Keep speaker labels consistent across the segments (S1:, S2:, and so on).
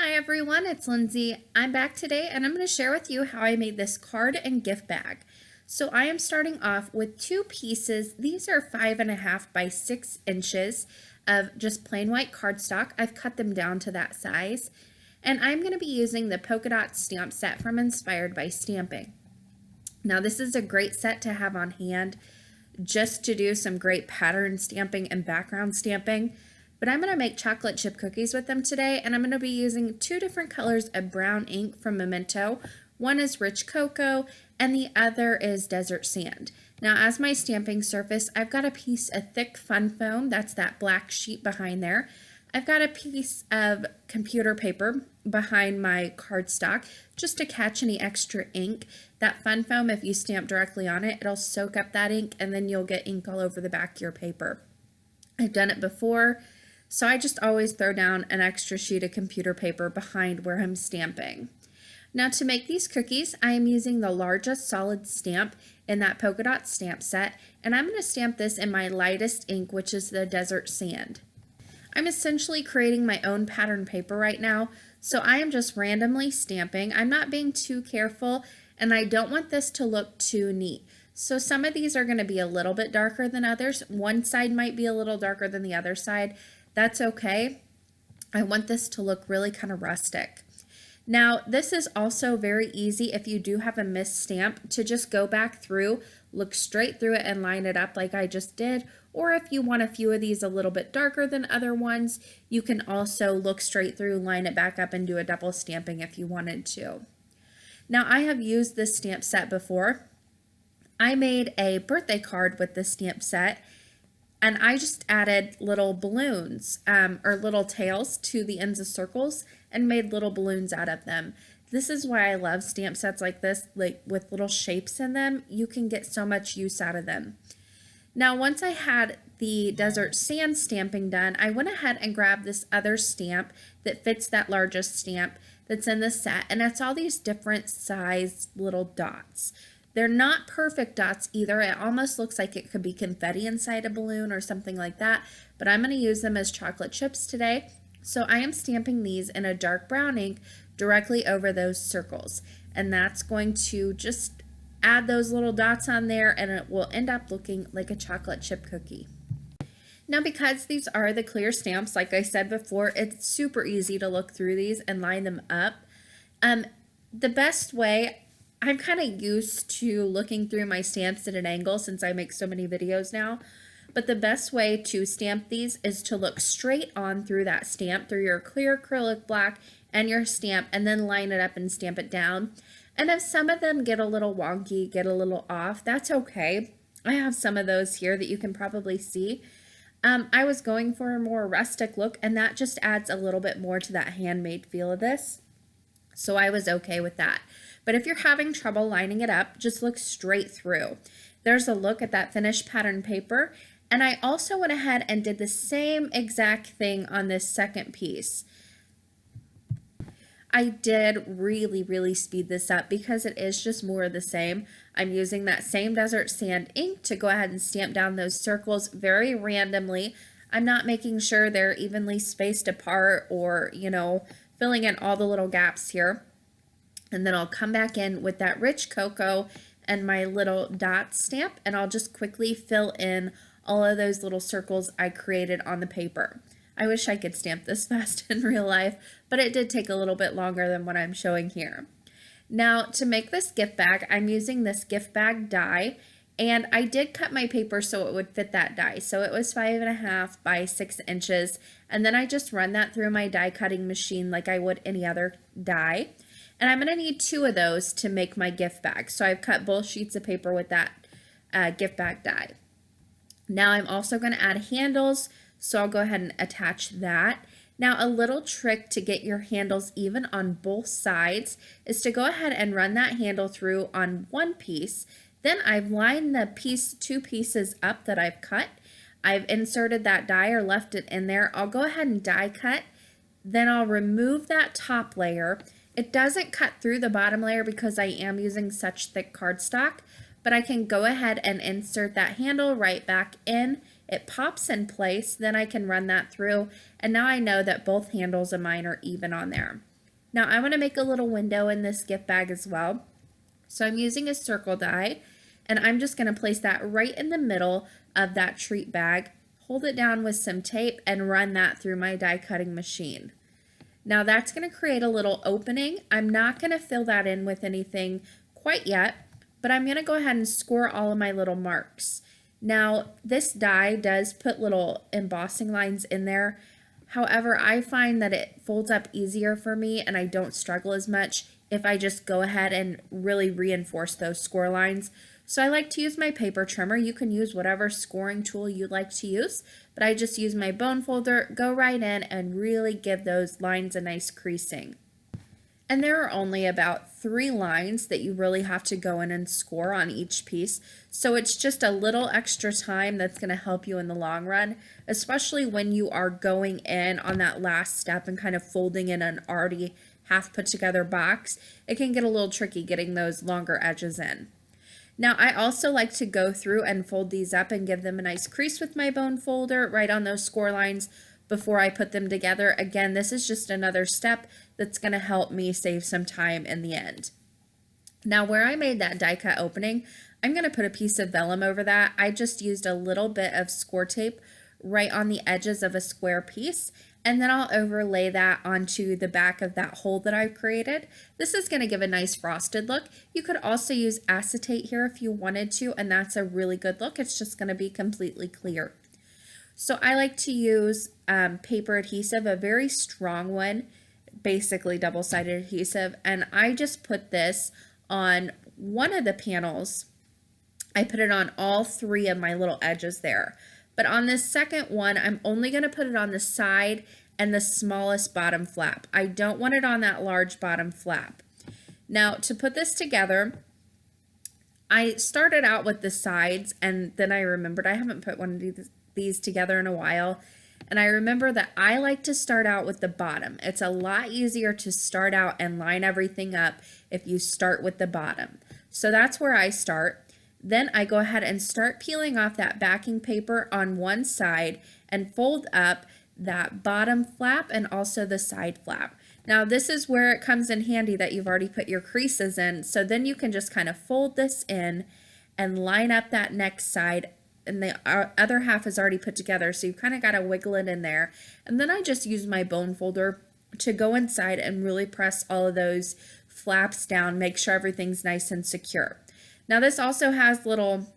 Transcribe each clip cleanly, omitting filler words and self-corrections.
S1: Hi everyone, it's Lindsay. I'm back today and I'm going to share with you how I made this card and gift bag. So I am starting off with two pieces. These are 5.5 by 6 inches of just plain white cardstock. I've cut them down to that size. And I'm going to be using the polka dot stamp set from Inspired by Stamping. Now this is a great set to have on hand just to do some great pattern stamping and background stamping. But I'm going to make chocolate chip cookies with them today, and I'm going to be using two different colors of brown ink from Memento. One is rich cocoa, and the other is desert sand. Now, as my stamping surface, I've got a piece of thick fun foam, that's that black sheet behind there. I've got a piece of computer paper behind my cardstock just to catch any extra ink. That fun foam, if you stamp directly on it, it'll soak up that ink, and then you'll get ink all over the back of your paper. I've done it before. So I just always throw down an extra sheet of computer paper behind where I'm stamping. Now to make these cookies, I am using the largest solid stamp in that polka dot stamp set, and I'm going to stamp this in my lightest ink, which is the desert sand. I'm essentially creating my own pattern paper right now, so I am just randomly stamping. I'm not being too careful, and I don't want this to look too neat. So some of these are going to be a little bit darker than others. One side might be a little darker than the other side. That's okay. I want this to look really kind of rustic. Now, this is also very easy if you do have a missed stamp to just go back through, look straight through it and line it up like I just did. Or if you want a few of these a little bit darker than other ones, you can also look straight through, line it back up, and do a double stamping if you wanted to. Now, I have used this stamp set before. I made a birthday card with this stamp set, and I just added little balloons or little tails to the ends of circles and made little balloons out of them. This is why I love stamp sets like this, like with little shapes in them. You can get so much use out of them. Now, once I had the desert sand stamping done, I went ahead and grabbed this other stamp that fits that largest stamp that's in the set, and it's all these different size little dots. They're not perfect dots either. It almost looks like it could be confetti inside a balloon or something like that, but I'm going to use them as chocolate chips today. So I am stamping these in a dark brown ink directly over those circles, and that's going to just add those little dots on there, and it will end up looking like a chocolate chip cookie. Now, because these are the clear stamps, like I said before, it's super easy to look through these and line them up. The best way, I'm kind of used to looking through my stamps at an angle since I make so many videos now, but the best way to stamp these is to look straight on through that stamp, through your clear acrylic black and your stamp, and then line it up and stamp it down. And if some of them get a little wonky, get a little off, that's okay. I have some of those here that you can probably see. I was going for a more rustic look, and that just adds a little bit more to that handmade feel of this. So I was okay with that. But if you're having trouble lining it up, just look straight through. There's a look at that finished pattern paper. And I also went ahead and did the same exact thing on this second piece. I did really speed this up because it is just more of the same. I'm using that same desert sand ink to go ahead and stamp down those circles very randomly. I'm not making sure they're evenly spaced apart or, filling in all the little gaps here. And then I'll come back in with that rich cocoa and my little dot stamp, and I'll just quickly fill in all of those little circles I created on the paper. I wish I could stamp this fast in real life, but it did take a little bit longer than what I'm showing here. Now, to make this gift bag, I'm using this gift bag die, and I did cut my paper so it would fit that die. So it was 5.5 by 6 inches, and then I just run that through my die cutting machine like I would any other die. And I'm going to need 2 of those to make my gift bag. So I've cut both sheets of paper with that gift bag die. Now I'm also going to add handles, so I'll go ahead and attach that. Now a little trick to get your handles even on both sides is to go ahead and run that handle through on one piece. Then I've lined the 2 pieces up that I've cut. I've inserted that die or left it in there. I'll go ahead and die cut. Then I'll remove that top layer. It doesn't cut through the bottom layer because I am using such thick cardstock, but I can go ahead and insert that handle right back in it pops in place, then I can run that through, and now I know that both handles of mine are even on there. Now I want to make a little window in this gift bag as well. So I'm using a circle die, and I'm just going to place that right in the middle of that treat bag, hold it down with some tape, and run that through my die cutting machine. Now that's going to create a little opening. I'm not going to fill that in with anything quite yet, but I'm going to go ahead and score all of my little marks. Now this die does put little embossing lines in there. However, I find that it folds up easier for me and I don't struggle as much if I just go ahead and really reinforce those score lines. So I like to use my paper trimmer. You can use whatever scoring tool you like to use, but I just use my bone folder, go right in and really give those lines a nice creasing. And there are only about 3 lines that you really have to go in and score on each piece. So it's just a little extra time that's going to help you in the long run, especially when you are going in on that last step and kind of folding in an already half put together box. It can get a little tricky getting those longer edges in. Now I also like to go through and fold these up and give them a nice crease with my bone folder right on those score lines before I put them together. Again, this is just another step that's going to help me save some time in the end. Now where I made that die cut opening, I'm going to put a piece of vellum over that. I just used a little bit of score tape right on the edges of a square piece, and then I'll overlay that onto the back of that hole that I've created. This is going to give a nice frosted look. You could also use acetate here if you wanted to, and that's a really good look. It's just going to be completely clear. So I like to use paper adhesive, a very strong one, basically double-sided adhesive, and I just put this on one of the panels. I put it on all 3 of my little edges there. But on this second one, I'm only going to put it on the side and the smallest bottom flap. I don't want it on that large bottom flap. Now to put this together, I started out with the sides, and then I remembered I haven't put one of these together in a while. And I remember that I like to start out with the bottom. It's a lot easier to start out and line everything up if you start with the bottom. So that's where I start. Then I go ahead and start peeling off that backing paper on one side and fold up that bottom flap and also the side flap. Now this is where it comes in handy that you've already put your creases in, so then you can just kind of fold this in and line up that next side, and the other half is already put together, so you've kind of got to wiggle it in there. And then I just use my bone folder to go inside and really press all of those flaps down, make sure everything's nice and secure. Now this also has little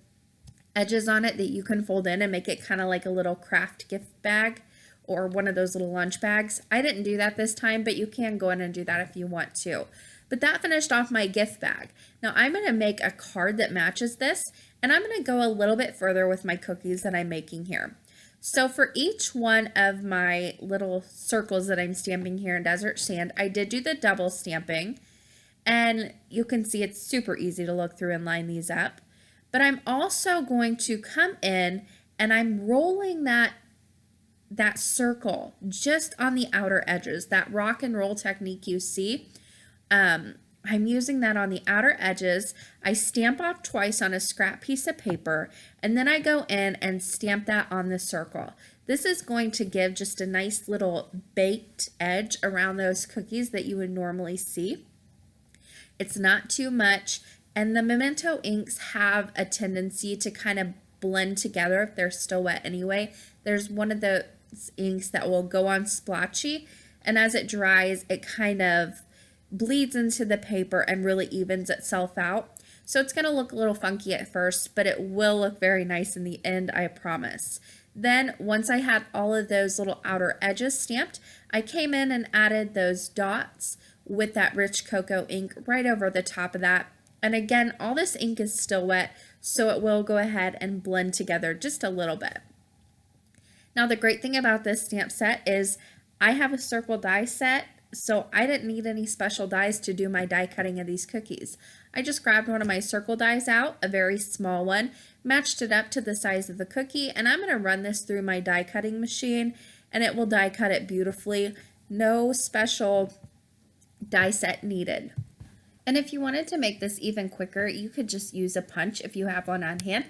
S1: edges on it that you can fold in and make it kind of like a little craft gift bag or one of those little lunch bags. I didn't do that this time, but you can go in and do that if you want to. But that finished off my gift bag. Now I'm going to make a card that matches this, and I'm going to go a little bit further with my cookies that I'm making here. So for each one of my little circles that I'm stamping here in Desert Sand, I did do the double stamping. And you can see it's super easy to look through and line these up. But I'm also going to come in and I'm rolling that circle just on the outer edges, that rock and roll technique you see. I'm using that on the outer edges. I stamp off twice on a scrap piece of paper, and then I go in and stamp that on the circle. This is going to give just a nice little baked edge around those cookies that you would normally see. It's not too much, and the Memento inks have a tendency to kind of blend together if they're still wet anyway. There's one of those inks that will go on splotchy, and as it dries, it kind of bleeds into the paper and really evens itself out. So it's going to look a little funky at first, but it will look very nice in the end, I promise. Then once I had all of those little outer edges stamped, I came in and added those dots with that rich cocoa ink right over the top of that. And again, all this ink is still wet, so it will go ahead and blend together just a little bit. Now the great thing about this stamp set is I have a circle die set, so I didn't need any special dies to do my die cutting of these cookies. I just grabbed one of my circle dies out, a very small one, matched it up to the size of the cookie, and I'm going to run this through my die cutting machine, and it will die cut it beautifully. No special die set needed. And if you wanted to make this even quicker, you could just use a punch if you have one on hand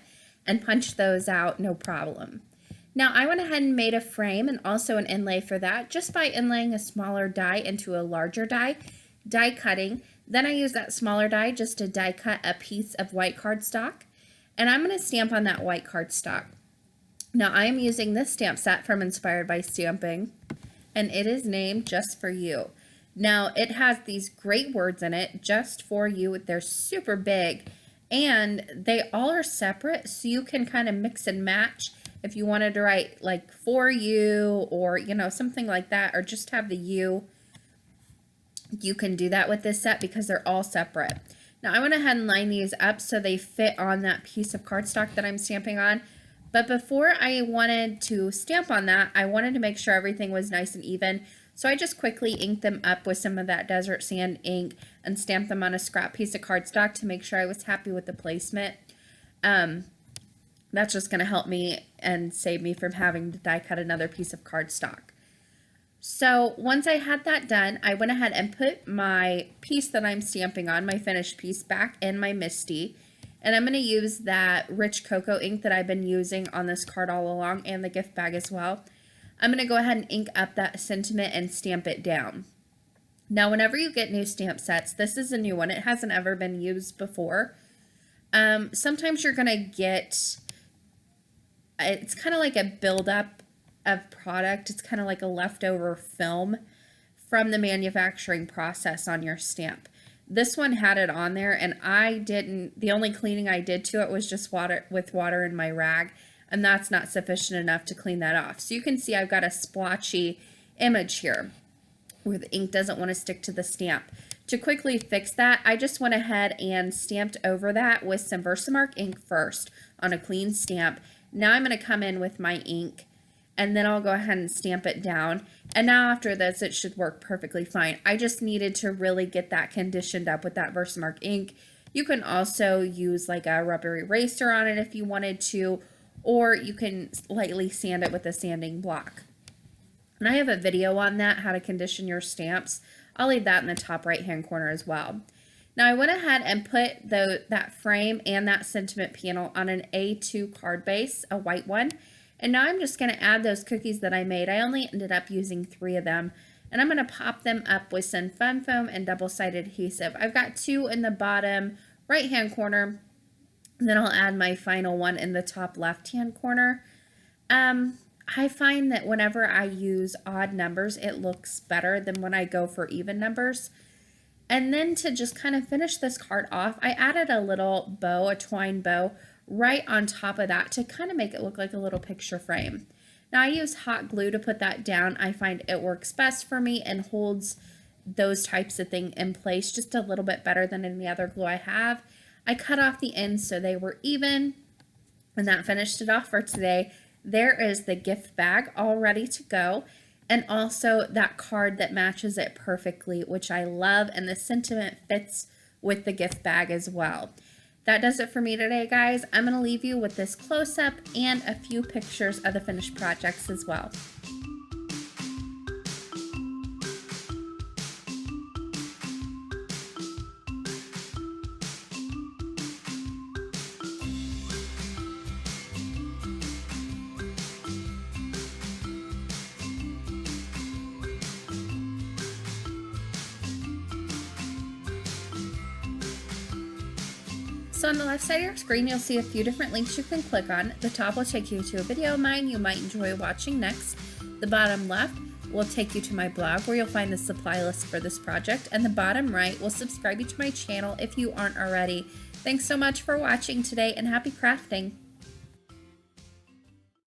S1: and punch those out, no problem. Now I went ahead and made a frame and also an inlay for that just by inlaying a smaller die into a larger die cutting. Then I used that smaller die just to die cut a piece of white cardstock, and I'm going to stamp on that white cardstock. Now I am using this stamp set from Inspired by Stamping, and it is named Just For You. Now it has these great words in it, just for you. They're super big, and they all are separate, so you can kind of mix and match if you wanted to write like for you or, you know, something like that, or just have the you. You can do that with this set because they're all separate. Now I went ahead and lined these up so they fit on that piece of cardstock that I'm stamping on. But before I wanted to stamp on that, I wanted to make sure everything was nice and even. So I just quickly inked them up with some of that desert sand ink and stamped them on a scrap piece of cardstock to make sure I was happy with the placement. That's just going to help me and save me from having to die cut another piece of cardstock. So once I had that done, I went ahead and put my piece that I'm stamping on, my finished piece, back in my MISTI. And I'm going to use that rich cocoa ink that I've been using on this card all along and the gift bag as well. I'm going to go ahead and ink up that sentiment and stamp it down. Now, whenever you get new stamp sets, this is a new one. It hasn't ever been used before. Sometimes you're going to get, it's kind of like a buildup of product. It's kind of like a leftover film from the manufacturing process on your stamp. This one had it on there, and the only cleaning I did to it was just water in my rag, and that's not sufficient enough to clean that off. So you can see I've got a splotchy image here where the ink doesn't want to stick to the stamp. To quickly fix that, I just went ahead and stamped over that with some Versamark ink first on a clean stamp. Now I'm going to come in with my ink, and then I'll go ahead and stamp it down. And now after this, it should work perfectly fine. I just needed to really get that conditioned up with that Versamark ink. You can also use like a rubber eraser on it if you wanted to, or you can lightly sand it with a sanding block. And I have a video on that, how to condition your stamps. I'll leave that in the top right hand corner as well. Now I went ahead and put that frame and that sentiment panel on an A2 card base, a white one. And now I'm just going to add those cookies that I made. I only ended up using 3 of them. And I'm going to pop them up with some fun foam and double-sided adhesive. I've got 2 in the bottom right-hand corner. And then I'll add my final one in the top left-hand corner. I find that whenever I use odd numbers, it looks better than when I go for even numbers. And then to just kind of finish this card off, I added a little bow, a twine bow, right on top of that to kind of make it look like a little picture frame. Now I use hot glue to put that down. I find it works best for me and holds those types of things in place just a little bit better than any other glue I have. I cut off the ends so they were even, and that finished it off for today. There is the gift bag all ready to go, and also that card that matches it perfectly, which I love, and the sentiment fits with the gift bag as well. That does it for me today, guys. I'm going to leave you with this close-up and a few pictures of the finished projects as well. So on the left side of your screen, you'll see a few different links you can click on. The top will take you to a video of mine you might enjoy watching next. The bottom left will take you to my blog where you'll find the supply list for this project. And the bottom right will subscribe you to my channel if you aren't already. Thanks so much for watching today, and happy crafting!